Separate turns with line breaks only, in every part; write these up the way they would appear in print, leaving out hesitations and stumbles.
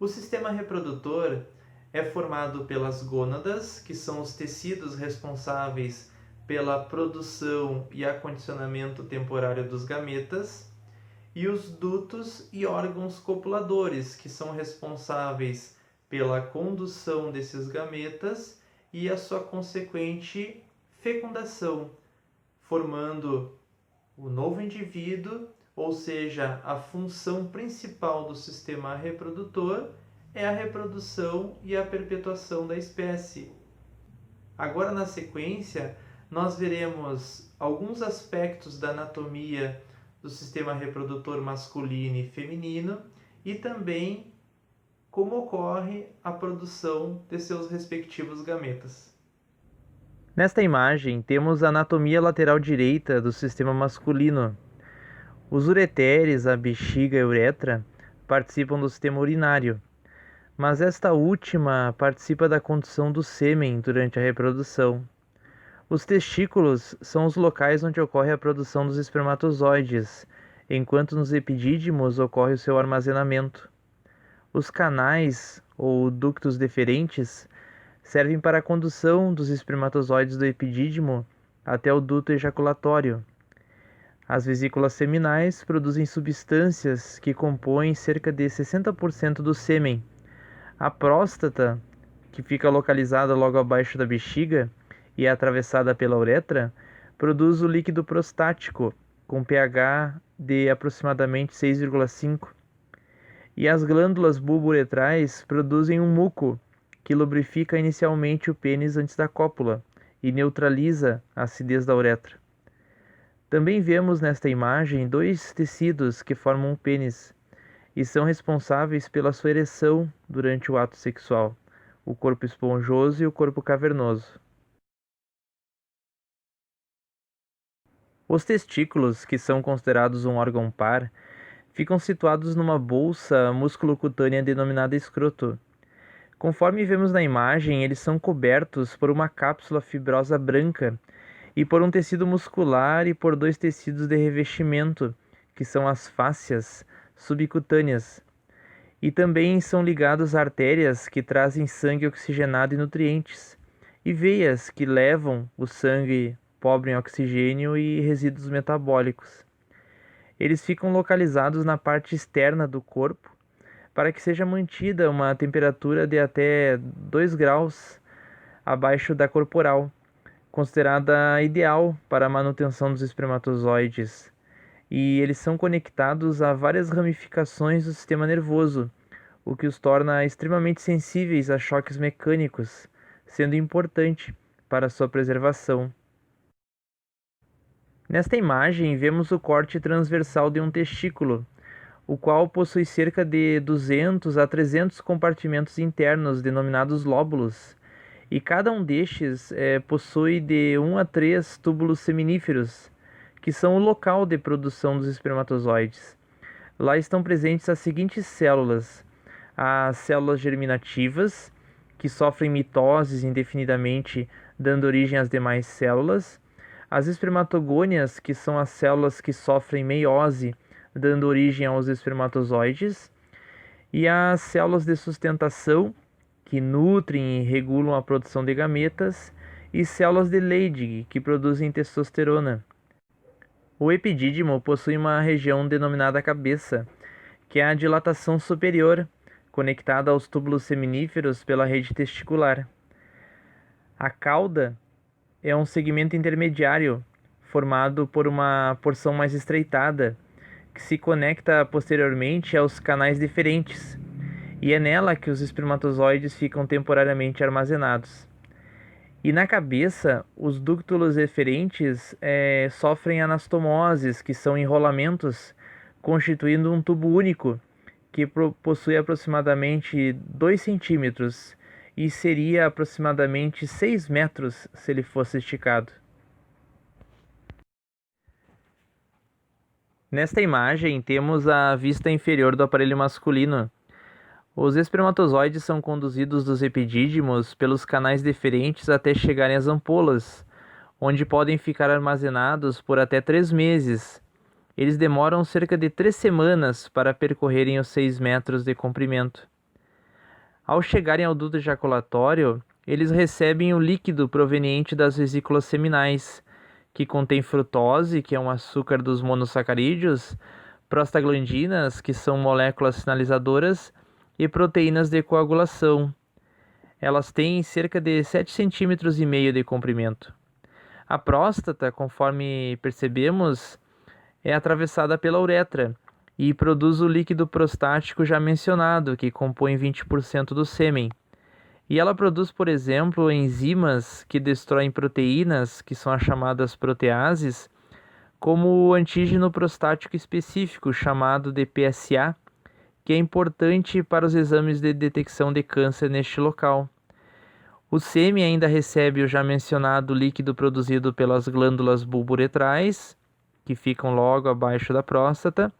O sistema reprodutor é formado pelas gônadas, que são os tecidos responsáveis pela produção e acondicionamento temporário dos gametas, e os dutos e órgãos copuladores, que são responsáveis pela condução desses gametas e a sua consequente fecundação, formando o novo indivíduo, ou seja, a função principal do sistema reprodutor é a reprodução e a perpetuação da espécie. Agora, na sequência, nós veremos alguns aspectos da anatomia do sistema reprodutor masculino e feminino e também como ocorre a produção de seus respectivos gametas. Nesta imagem, temos a anatomia lateral direita do sistema masculino. Os ureteres, a bexiga e a uretra participam do sistema urinário, mas esta última participa da condução do sêmen durante a reprodução. Os testículos são os locais onde ocorre a produção dos espermatozoides, enquanto nos epidídimos ocorre o seu armazenamento. Os canais, ou ductos deferentes, servem para a condução dos espermatozoides do epidídimo até o duto ejaculatório. As vesículas seminais produzem substâncias que compõem cerca de 60% do sêmen. A próstata, que fica localizada logo abaixo da bexiga e é atravessada pela uretra, produz o líquido prostático, com pH de aproximadamente 6,5. E as glândulas bulbouretrais produzem um muco, que lubrifica inicialmente o pênis antes da cópula e neutraliza a acidez da uretra. Também vemos nesta imagem dois tecidos que formam um pênis e são responsáveis pela sua ereção durante o ato sexual, o corpo esponjoso e o corpo cavernoso. Os testículos, que são considerados um órgão par, ficam situados numa bolsa musculocutânea denominada escroto. Conforme vemos na imagem, eles são cobertos por uma cápsula fibrosa branca e por um tecido muscular e por dois tecidos de revestimento, que são as fáscias subcutâneas. E também são ligados a artérias que trazem sangue oxigenado e nutrientes, e veias que levam o sangue pobre em oxigênio e resíduos metabólicos. Eles ficam localizados na parte externa do corpo, para que seja mantida uma temperatura de até 2 graus abaixo da corporal, considerada ideal para a manutenção dos espermatozoides, e eles são conectados a várias ramificações do sistema nervoso, o que os torna extremamente sensíveis a choques mecânicos, sendo importante para sua preservação. Nesta imagem, vemos o corte transversal de um testículo, o qual possui cerca de 200 a 300 compartimentos internos denominados lóbulos, e cada um destes possui de 1 a 3 túbulos seminíferos, que são o local de produção dos espermatozoides. Lá estão presentes as seguintes células: as células germinativas, que sofrem mitoses indefinidamente, dando origem às demais células; as espermatogônias, que são as células que sofrem meiose, dando origem aos espermatozoides; e as células de sustentação, que nutrem e regulam a produção de gametas; e células de Leydig, que produzem testosterona. O epidídimo possui uma região denominada cabeça, que é a dilatação superior, conectada aos túbulos seminíferos pela rede testicular. A cauda é um segmento intermediário, formado por uma porção mais estreitada, que se conecta posteriormente aos canais deferentes, e é nela que os espermatozoides ficam temporariamente armazenados. E na cabeça, os ductos eferentes sofrem anastomoses, que são enrolamentos, constituindo um tubo único, que possui aproximadamente 2 centímetros e seria aproximadamente 6 metros se ele fosse esticado. Nesta imagem, temos a vista inferior do aparelho masculino. Os espermatozoides são conduzidos dos epidídimos pelos canais deferentes até chegarem às ampolas, onde podem ficar armazenados por até 3 meses. Eles demoram cerca de 3 semanas para percorrerem os 6 metros de comprimento. Ao chegarem ao duto ejaculatório, eles recebem o líquido proveniente das vesículas seminais, que contém frutose, que é um açúcar dos monossacarídeos, prostaglandinas, que são moléculas sinalizadoras, e proteínas de coagulação. Elas têm cerca de 7,5 cm de comprimento. A próstata, conforme percebemos, é atravessada pela uretra e produz o líquido prostático já mencionado, que compõe 20% do sêmen. E ela produz, por exemplo, enzimas que destroem proteínas, que são as chamadas proteases, como o antígeno prostático específico, chamado de PSA, que é importante para os exames de detecção de câncer neste local. O sêmen ainda recebe o já mencionado líquido produzido pelas glândulas bulbouretrais, que ficam logo abaixo da próstata,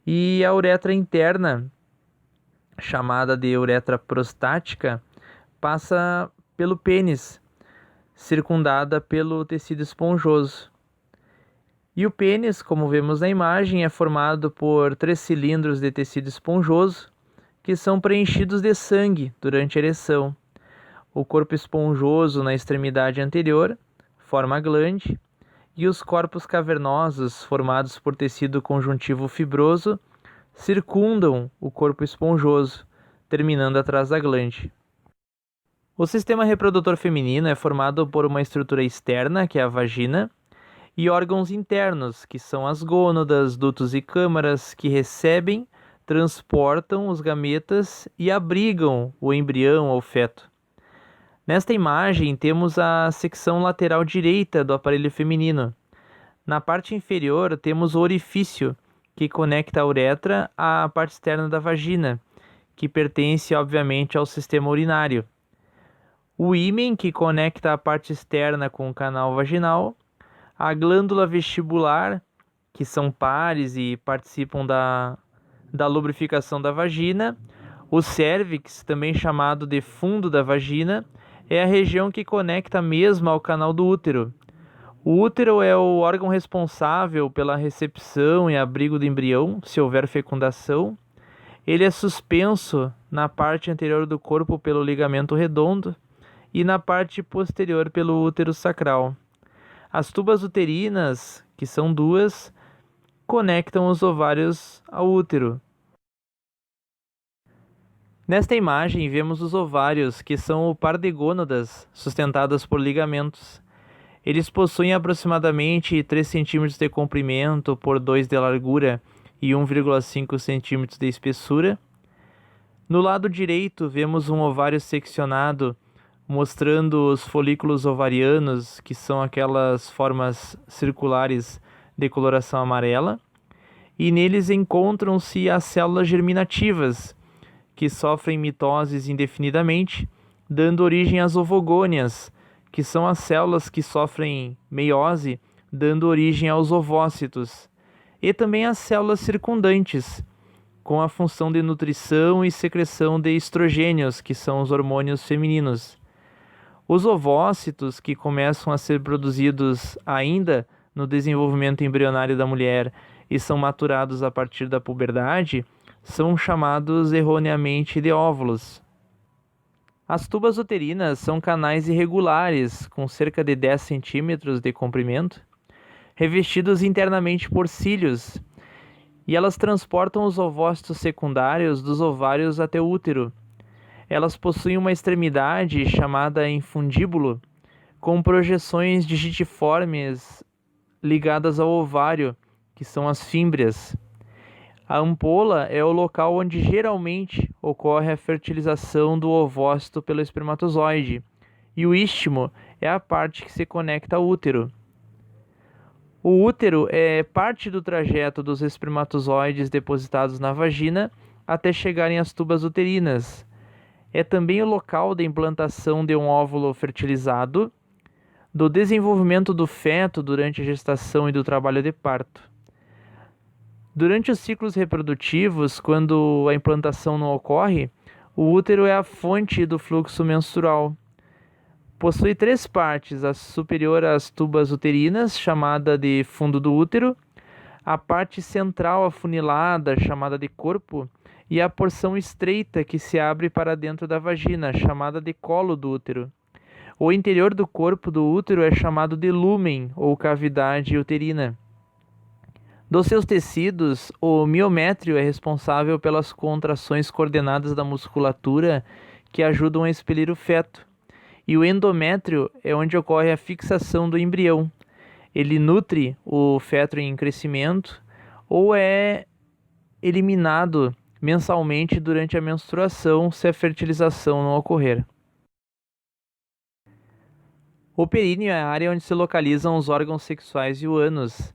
e a uretra interna, chamada de uretra prostática, passa pelo pênis, circundada pelo tecido esponjoso. E o pênis, como vemos na imagem, é formado por 3 cilindros de tecido esponjoso que são preenchidos de sangue durante a ereção. O corpo esponjoso na extremidade anterior forma a glande e os corpos cavernosos, formados por tecido conjuntivo fibroso, circundam o corpo esponjoso, terminando atrás da glande. O sistema reprodutor feminino é formado por uma estrutura externa, que é a vagina, e órgãos internos, que são as gônadas, dutos e câmaras, que recebem, transportam os gametas e abrigam o embrião ou feto. Nesta imagem temos a secção lateral direita do aparelho feminino. Na parte inferior temos o orifício, que conecta a uretra à parte externa da vagina, que pertence obviamente ao sistema urinário. O ímen, que conecta a parte externa com o canal vaginal, a glândula vestibular, que são pares e participam da lubrificação da vagina, o cérvix, também chamado de fundo da vagina, é a região que conecta mesmo ao canal do útero. O útero é o órgão responsável pela recepção e abrigo do embrião, se houver fecundação. Ele é suspenso na parte anterior do corpo pelo ligamento redondo e na parte posterior pelo útero sacral. As tubas uterinas, que são 2, conectam os ovários ao útero. Nesta imagem vemos os ovários, que são o par de gônadas sustentadas por ligamentos. Eles possuem aproximadamente 3 cm de comprimento por 2 de largura e 1,5 cm de espessura. No lado direito vemos um ovário seccionado, mostrando os folículos ovarianos, que são aquelas formas circulares de coloração amarela, e neles encontram-se as células germinativas, que sofrem mitoses indefinidamente, dando origem às ovogônias, que são as células que sofrem meiose, dando origem aos ovócitos, e também as células circundantes, com a função de nutrição e secreção de estrogênios, que são os hormônios femininos. Os ovócitos, que começam a ser produzidos ainda no desenvolvimento embrionário da mulher e são maturados a partir da puberdade, são chamados erroneamente de óvulos. As tubas uterinas são canais irregulares, com cerca de 10 centímetros de comprimento, revestidos internamente por cílios, e elas transportam os ovócitos secundários dos ovários até o útero. Elas possuem uma extremidade chamada infundíbulo, com projeções digitiformes ligadas ao ovário, que são as fímbrias. A ampola é o local onde geralmente ocorre a fertilização do ovócito pelo espermatozoide, e o istmo é a parte que se conecta ao útero. O útero é parte do trajeto dos espermatozoides depositados na vagina até chegarem às tubas uterinas. É também o local da implantação de um óvulo fertilizado, do desenvolvimento do feto durante a gestação e do trabalho de parto. Durante os ciclos reprodutivos, quando a implantação não ocorre, o útero é a fonte do fluxo menstrual. Possui 3 partes: a superior às tubas uterinas, chamada de fundo do útero, a parte central afunilada, chamada de corpo, e a porção estreita que se abre para dentro da vagina, chamada de colo do útero. O interior do corpo do útero é chamado de lúmen ou cavidade uterina. Dos seus tecidos, o miométrio é responsável pelas contrações coordenadas da musculatura que ajudam a expelir o feto. E o endométrio é onde ocorre a fixação do embrião. Ele nutre o feto em crescimento ou é eliminado mensalmente durante a menstruação se a fertilização não ocorrer. O períneo é a área onde se localizam os órgãos sexuais e o ânus.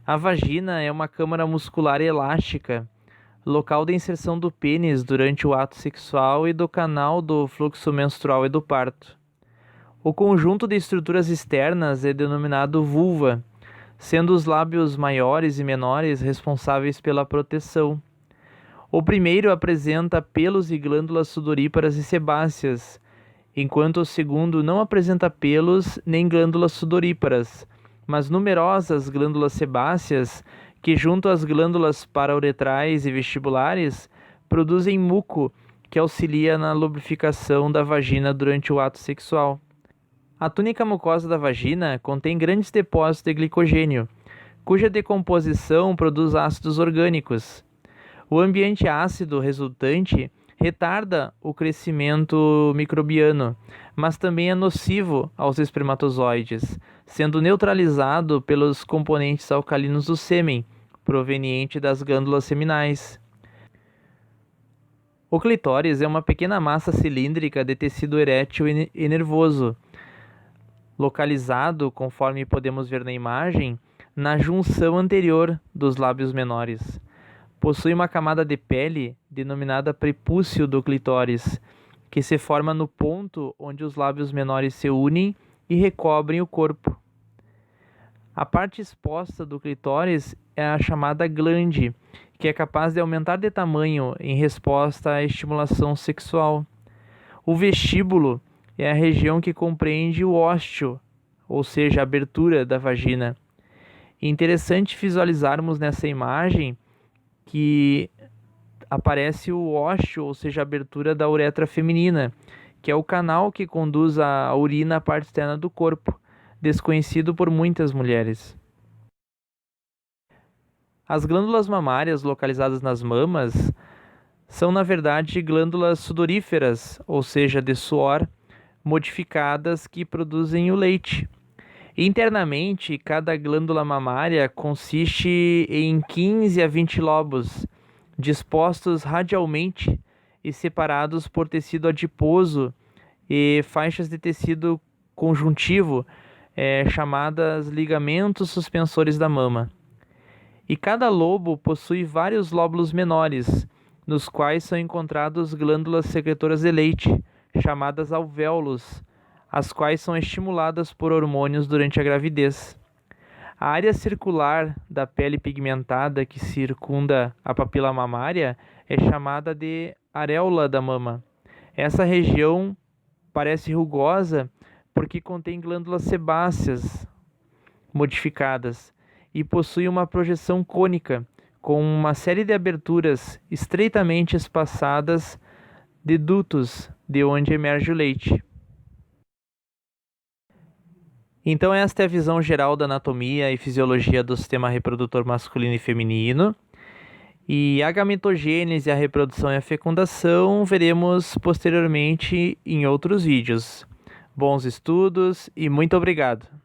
A vagina é uma câmara muscular elástica, local de inserção do pênis durante o ato sexual e do canal do fluxo menstrual e do parto. O conjunto de estruturas externas é denominado vulva, sendo os lábios maiores e menores responsáveis pela proteção. O primeiro apresenta pelos e glândulas sudoríparas e sebáceas, enquanto o segundo não apresenta pelos nem glândulas sudoríparas, mas numerosas glândulas sebáceas que, junto às glândulas parauretrais e vestibulares, produzem muco que auxilia na lubrificação da vagina durante o ato sexual. A túnica mucosa da vagina contém grandes depósitos de glicogênio, cuja decomposição produz ácidos orgânicos. O ambiente ácido resultante retarda o crescimento microbiano, mas também é nocivo aos espermatozoides, sendo neutralizado pelos componentes alcalinos do sêmen, proveniente das glândulas seminais. O clitóris é uma pequena massa cilíndrica de tecido erétil e nervoso, localizado, conforme podemos ver na imagem, na junção anterior dos lábios menores. Possui uma camada de pele, denominada prepúcio do clitóris, que se forma no ponto onde os lábios menores se unem e recobrem o corpo. A parte exposta do clitóris é a chamada glande, que é capaz de aumentar de tamanho em resposta à estimulação sexual. O vestíbulo é a região que compreende o ósteo, ou seja, a abertura da vagina. É interessante visualizarmos nessa imagem que aparece o ósteo, ou seja, a abertura da uretra feminina, que é o canal que conduz a urina à parte externa do corpo, desconhecido por muitas mulheres. As glândulas mamárias localizadas nas mamas são, na verdade, glândulas sudoríferas, ou seja, de suor, modificadas que produzem o leite. Internamente, cada glândula mamária consiste em 15 a 20 lobos, dispostos radialmente e separados por tecido adiposo e faixas de tecido conjuntivo, chamadas ligamentos suspensores da mama. E cada lobo possui vários lóbulos menores, nos quais são encontradas glândulas secretoras de leite, chamadas alvéolos, as quais são estimuladas por hormônios durante a gravidez. A área circular da pele pigmentada que circunda a papila mamária é chamada de areola da mama. Essa região parece rugosa porque contém glândulas sebáceas modificadas e possui uma projeção cônica, com uma série de aberturas estreitamente espaçadas de dutos de onde emerge o leite. Então esta é a visão geral da anatomia e fisiologia do sistema reprodutor masculino e feminino. E a gametogênese, a reprodução e a fecundação veremos posteriormente em outros vídeos. Bons estudos e muito obrigado!